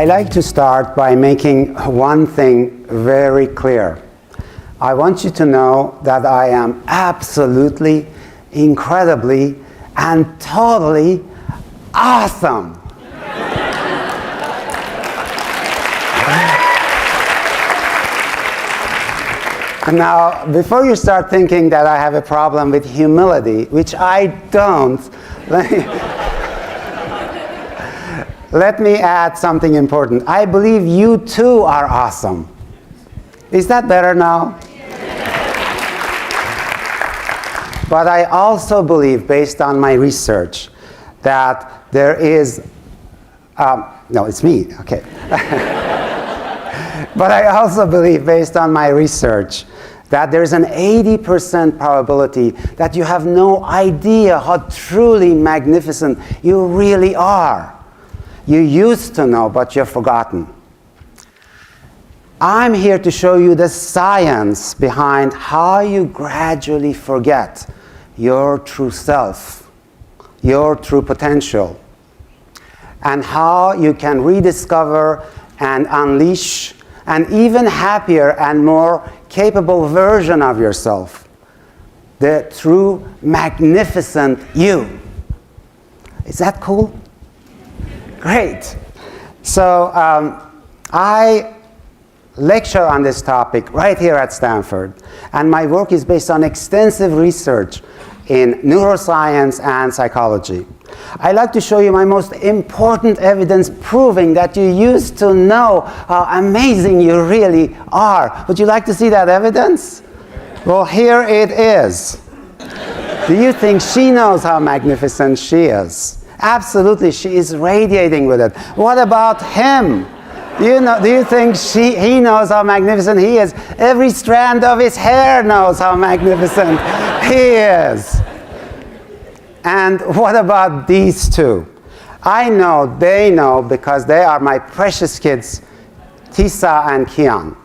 I like to start by making one thing very clear. I want you to know that I am absolutely, incredibly, and totally awesome. Now, before you start thinking that I have a problem with humility, which I don't, let me add something important. I believe you too are awesome. Is that better now? But I also believe, based on my research, that there is, no, it's me, okay. But I also believe, based on my research, that there's an 80% probability that you have no idea how truly magnificent you really are. You used to know, but you've forgotten. I'm here to show you the science behind how you gradually forget your true self, your true potential, and how you can rediscover and unleash an even happier and more capable version of yourself, the true magnificent you. Is that cool? Great. So I lecture on this topic right here at Stanford, and my work is based on extensive research in neuroscience and psychology. I like to show you my most important evidence proving that you used to know how amazing you really are. Would you like to see that evidence? Well, here it is. Do you think she knows how magnificent she is? Absolutely, she is radiating with it. What about him? Do you think he knows how magnificent he is? Every strand of his hair knows how magnificent he is. And what about these two? I know they know because they are my precious kids, Tisa and Kian.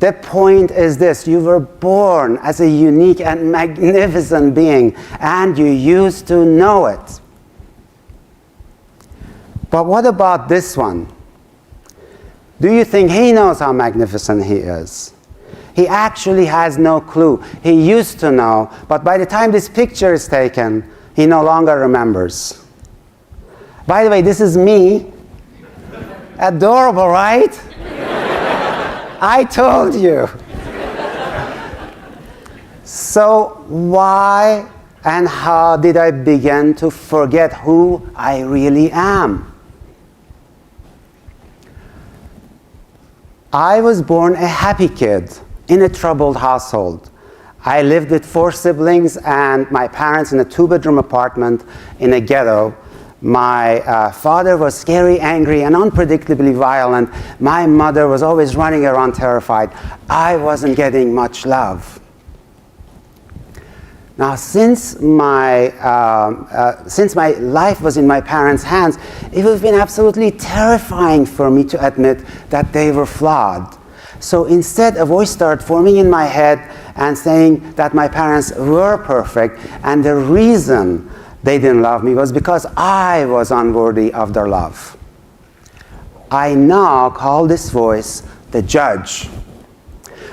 The point is this: you were born as a unique and magnificent being, and you used to know it. But what about this one? Do you think he knows how magnificent he is? He actually has no clue. He used to know, but by the time this picture is taken, he no longer remembers. By the way, this is me. Adorable, right? I told you. So why and how did I begin to forget who I really am? I was born a happy kid in a troubled household. I lived with 4 siblings and my parents in a 2-bedroom apartment in a ghetto. My father was scary, angry, and unpredictably violent. My mother was always running around terrified. I wasn't getting much love. Now, since my life was in my parents' hands, it would have been absolutely terrifying for me to admit that they were flawed. So instead, a voice started forming in my head and saying that my parents were perfect, and the reason they didn't love me was because I was unworthy of their love. I now call this voice the judge.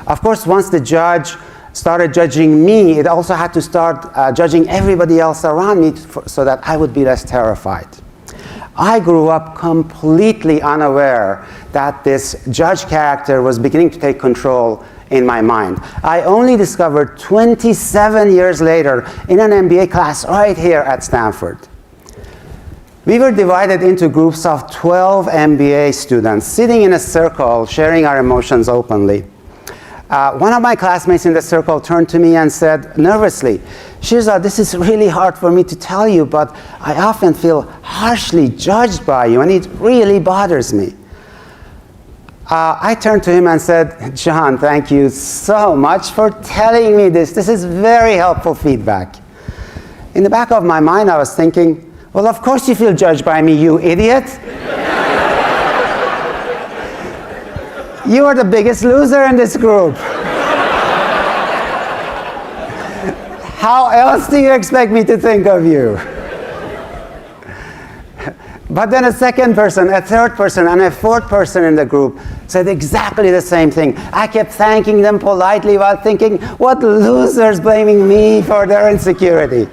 Of course, once the judge started judging me, it also had to start judging everybody else around me so that I would be less terrified. I grew up completely unaware that this judge character was beginning to take control in my mind. I only discovered 27 years later in an MBA class right here at Stanford. We were divided into groups of 12 MBA students sitting in a circle, sharing our emotions openly. One of my classmates in the circle turned to me and said nervously, "Shirzad, this is really hard for me to tell you, but I often feel harshly judged by you, and it really bothers me." I turned to him and said, "John, thank you so much for telling me this. This is very helpful feedback." In the back of my mind, I was thinking, well, of course you feel judged by me, you idiot. You are the biggest loser in this group. How else do you expect me to think of you? But then a second person, a third person, and a fourth person in the group said exactly the same thing. I kept thanking them politely while thinking, what losers blaming me for their insecurity.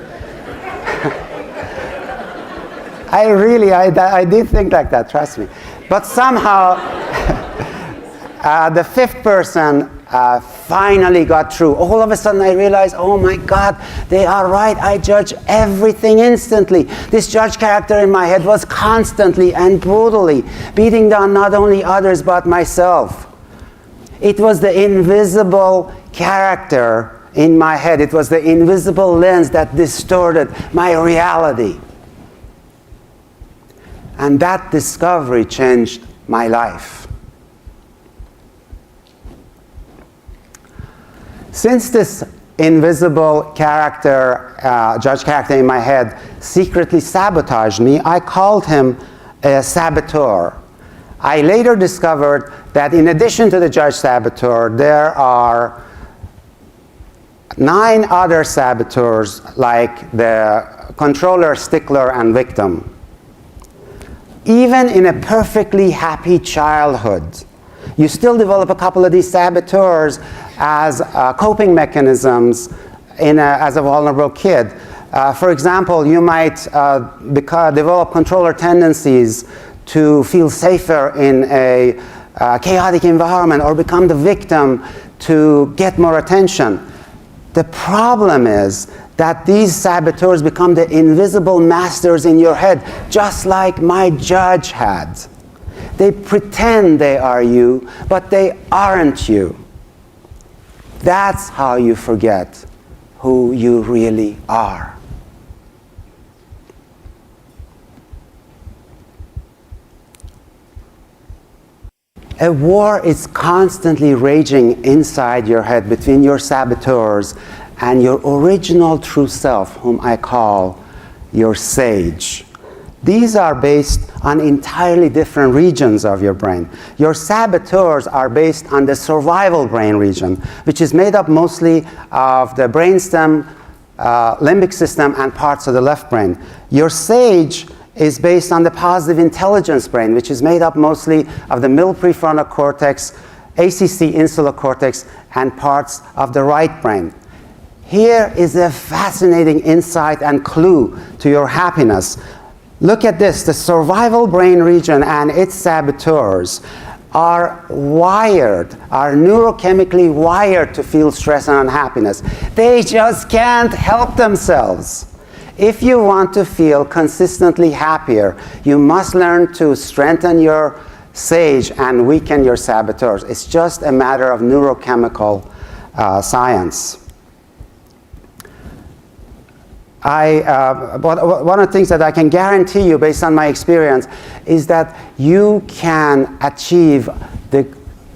I did think like that, trust me. But somehow, the fifth person finally got through. All of a sudden I realized, oh my God, they are right. I judge everything instantly. This judge character in my head was constantly and brutally beating down not only others but myself. It was the invisible character in my head. It was the invisible lens that distorted my reality. And that discovery changed my life. Since this invisible character, judge character in my head, secretly sabotaged me, I called him a saboteur. I later discovered that in addition to the judge saboteur, there are 9 other saboteurs, like the controller, stickler, and victim. Even in a perfectly happy childhood, you still develop a couple of these saboteurs as coping mechanisms as a vulnerable kid. For example, you might develop controller tendencies to feel safer in a chaotic environment, or become the victim to get more attention. The problem is that these saboteurs become the invisible masters in your head, just like my judge had. They pretend they are you, but they aren't you. That's how you forget who you really are. A war is constantly raging inside your head between your saboteurs and your original true self, whom I call your sage. These are based on entirely different regions of your brain. Your saboteurs are based on the survival brain region, which is made up mostly of the brainstem, limbic system, and parts of the left brain. Your sage is based on the positive intelligence brain, which is made up mostly of the middle prefrontal cortex, ACC insular cortex, and parts of the right brain. Here is a fascinating insight and clue to your happiness. Look at this. The survival brain region and its saboteurs are neurochemically wired to feel stress and unhappiness. They just can't help themselves. If you want to feel consistently happier, you must learn to strengthen your sage and weaken your saboteurs. It's just a matter of neurochemical science. One of the things that I can guarantee you based on my experience is that you can achieve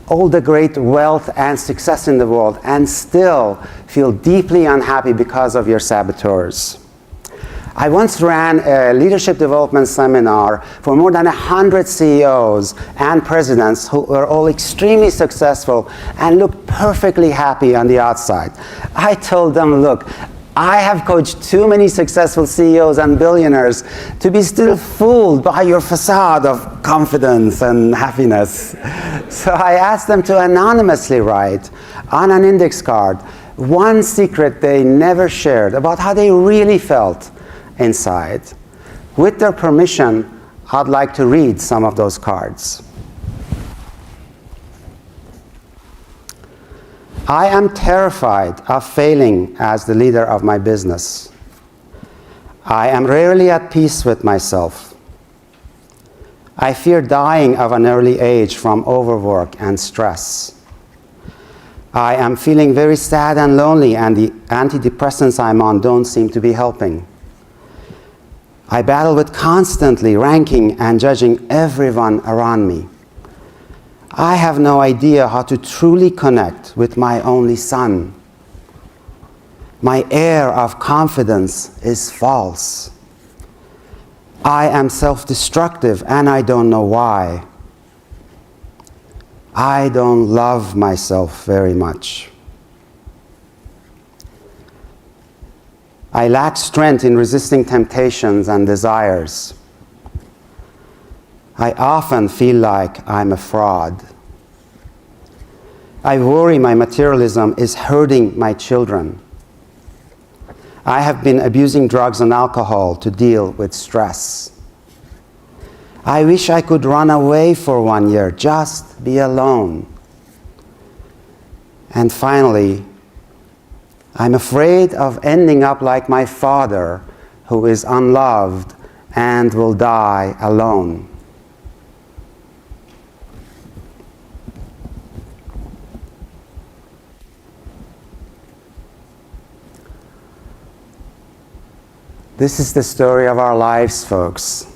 all the great wealth and success in the world and still feel deeply unhappy because of your saboteurs. I once ran a leadership development seminar for more than 100 CEOs and presidents who were all extremely successful and looked perfectly happy on the outside. I told them, look, I have coached too many successful CEOs and billionaires to be still fooled by your facade of confidence and happiness. So I asked them to anonymously write on an index card one secret they never shared about how they really felt inside. With their permission, I'd like to read some of those cards. I am terrified of failing as the leader of my business. I am rarely at peace with myself. I fear dying of an early age from overwork and stress. I am feeling very sad and lonely, and the antidepressants I'm on don't seem to be helping. I battle with constantly ranking and judging everyone around me. I have no idea how to truly connect with my only son. My air of confidence is false. I am self-destructive and I don't know why. I don't love myself very much. I lack strength in resisting temptations and desires. I often feel like I'm a fraud. I worry my materialism is hurting my children. I have been abusing drugs and alcohol to deal with stress. I wish I could run away for 1 year, just be alone. And finally, I'm afraid of ending up like my father, who is unloved and will die alone. This is the story of our lives, folks.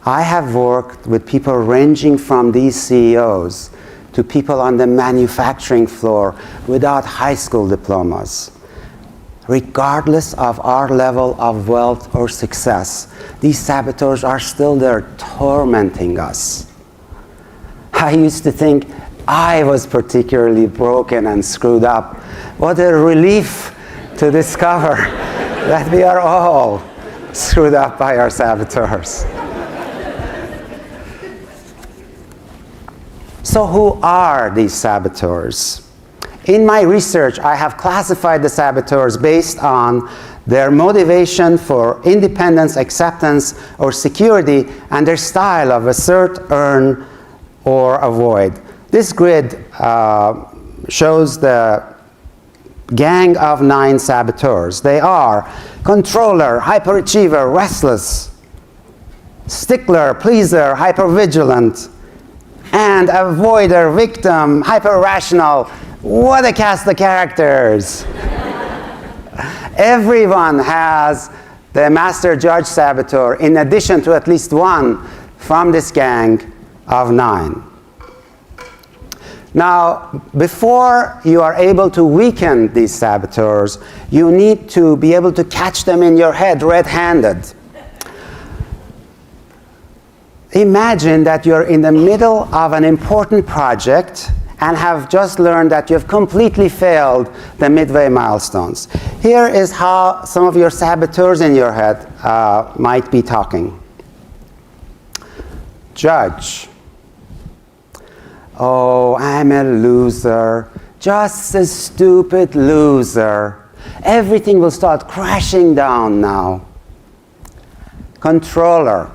I have worked with people ranging from these CEOs to people on the manufacturing floor without high school diplomas. Regardless of our level of wealth or success, these saboteurs are still there tormenting us. I used to think I was particularly broken and screwed up. What a relief to discover that we are all screwed up by our saboteurs. So who are these saboteurs? In my research, I have classified the saboteurs based on their motivation for independence, acceptance, or security, and their style of assert, earn, or avoid. This grid shows the gang of 9 saboteurs. They are controller, hyperachiever, restless, stickler, pleaser, hypervigilant, and avoider, victim, hyper-rational. What a cast of characters! Everyone has the master judge saboteur in addition to at least one from this gang of 9. Now, before you are able to weaken these saboteurs, you need to be able to catch them in your head red-handed. Imagine that you're in the middle of an important project and have just learned that you've completely failed the midway milestones. Here is how some of your saboteurs in your head might be talking. Judge. Oh, I'm a loser, just a stupid loser. Everything will start crashing down now. Controller.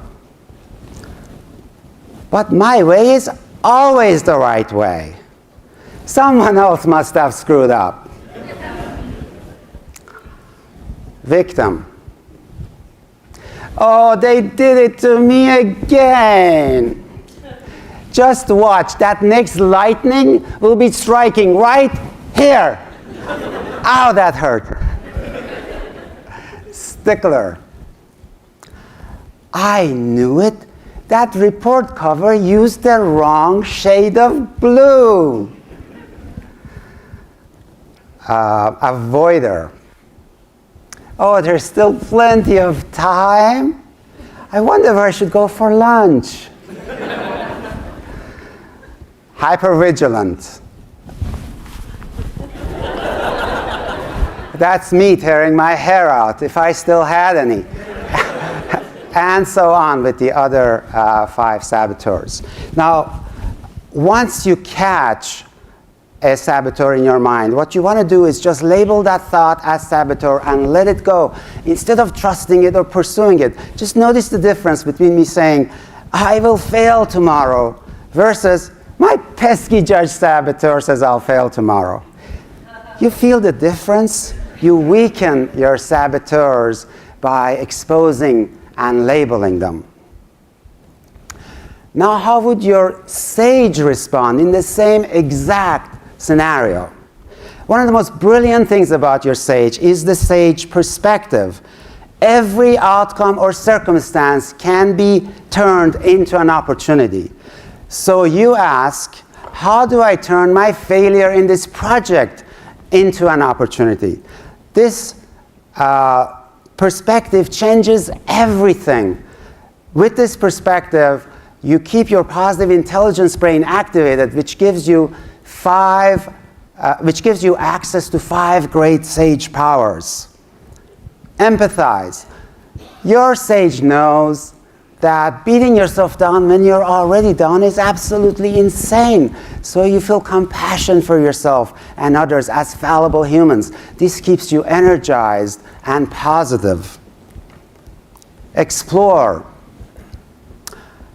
But my way is always the right way. Someone else must have screwed up. Victim. Oh, they did it to me again. Just watch, that next lightning will be striking right here. Ow, that hurt. Stickler. I knew it. That report cover used the wrong shade of blue. Avoider. Oh, there's still plenty of time. I wonder where I should go for lunch. Hypervigilant. That's me tearing my hair out, if I still had any. And so on with the other 5 saboteurs. Now, once you catch a saboteur in your mind, what you want to do is just label that thought as saboteur and let it go. Instead of trusting it or pursuing it, just notice the difference between me saying, I will fail tomorrow, versus my pesky judge saboteur says I'll fail tomorrow. You feel the difference? You weaken your saboteurs by exposing and labeling them. Now, how would your sage respond in the same exact scenario? One of the most brilliant things about your sage is the sage perspective. Every outcome or circumstance can be turned into an opportunity. So you ask, how do I turn my failure in this project into an opportunity? This perspective changes everything. With this perspective, you keep your positive intelligence brain activated, which gives you access to 5 great sage powers. Empathize. Your sage knows that beating yourself down when you're already down is absolutely insane. So you feel compassion for yourself and others as fallible humans. This keeps you energized and positive. Explore.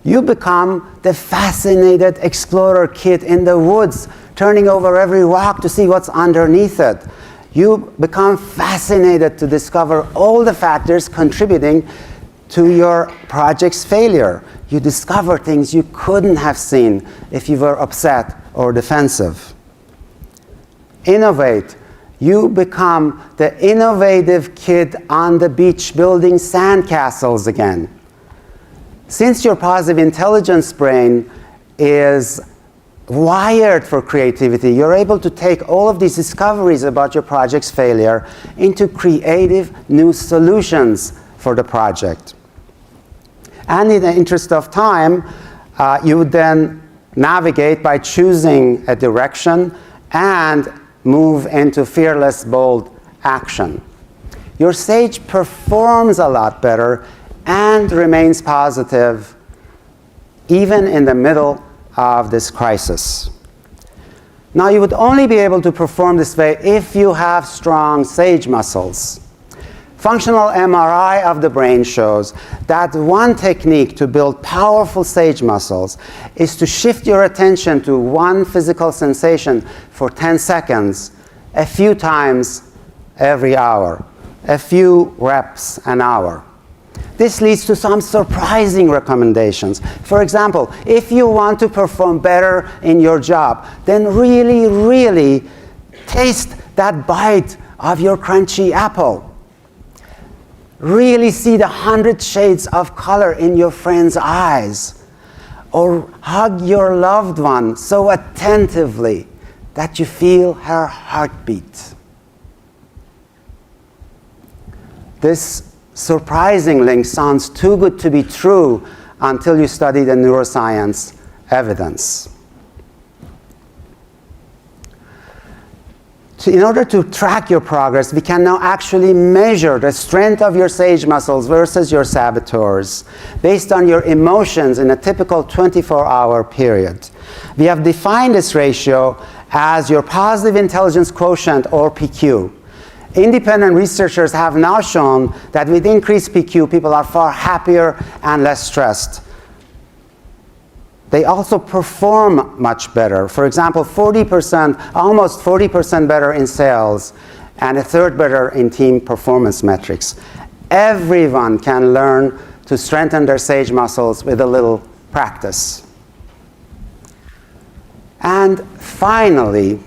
You become the fascinated explorer kid in the woods, turning over every rock to see what's underneath it. You become fascinated to discover all the factors contributing to your project's failure. You discover things you couldn't have seen if you were upset or defensive. Innovate. You become the innovative kid on the beach building sandcastles again. Since your positive intelligence brain is wired for creativity, you're able to take all of these discoveries about your project's failure into creative new solutions for the project. And in the interest of time, you would then navigate by choosing a direction and move into fearless, bold action. Your sage performs a lot better and remains positive even in the middle of this crisis. Now, you would only be able to perform this way if you have strong sage muscles. Functional MRI of the brain shows that one technique to build powerful sage muscles is to shift your attention to one physical sensation for 10 seconds, a few times every hour, a few reps an hour. This leads to some surprising recommendations. For example, if you want to perform better in your job, then really taste that bite of your crunchy apple. Really see the 100 shades of color in your friend's eyes. Or hug your loved one so attentively that you feel her heartbeat. This surprising link sounds too good to be true until you study the neuroscience evidence. In order to track your progress, we can now actually measure the strength of your sage muscles versus your saboteurs based on your emotions in a typical 24-hour period. We have defined this ratio as your positive intelligence quotient, or PQ. Independent researchers have now shown that with increased PQ, people are far happier and less stressed. They also perform much better. For example, 40%, almost 40% better in sales, and a third better in team performance metrics. Everyone can learn to strengthen their sage muscles with a little practice. And finally,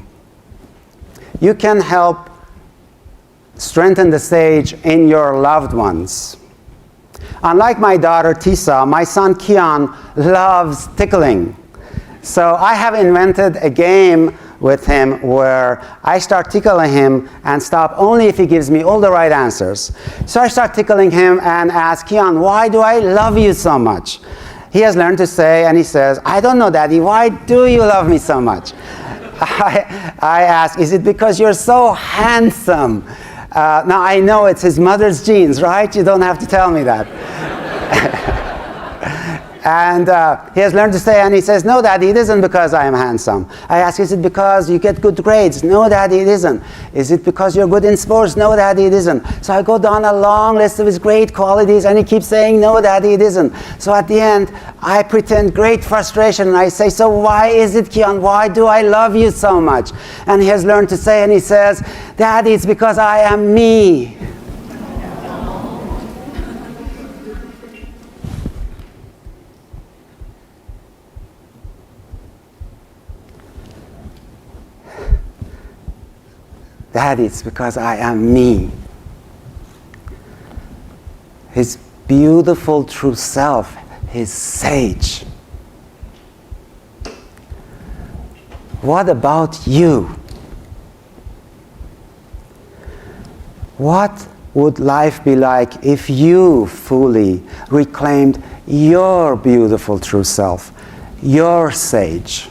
you can help strengthen the sage in your loved ones. Unlike my daughter Tisa, my son Kian loves tickling. So I have invented a game with him where I start tickling him and stop only if he gives me all the right answers. So I start tickling him and ask Kian, why do I love you so much? He has learned to say, and he says, I don't know, Daddy, why do you love me so much? I ask, is it because you're so handsome? Now I know it's his mother's genes, right? You don't have to tell me that. And he has learned to say, and he says, no, Daddy, it isn't because I am handsome. I ask, is it because you get good grades? No, Daddy, it isn't. Is it because you're good in sports? No, Daddy, it isn't. So I go down a long list of his great qualities, and he keeps saying, no, Daddy, it isn't. So at the end, I pretend great frustration, and I say, so why is it, Kian? Why do I love you so much? And he has learned to say, and he says, Daddy, it's because I am me. Daddy, it's because I am me. His beautiful true self, his sage. What about you? What would life be like if you fully reclaimed your beautiful true self, your sage?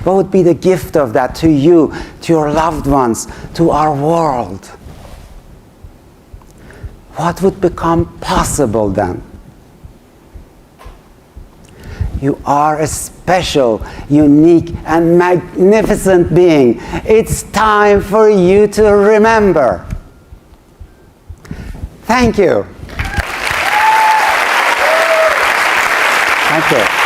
What would be the gift of that to you, to your loved ones, to our world? what would become possible then? You are a special, unique, and magnificent being. It's time for you to remember. Thank you. Thank you.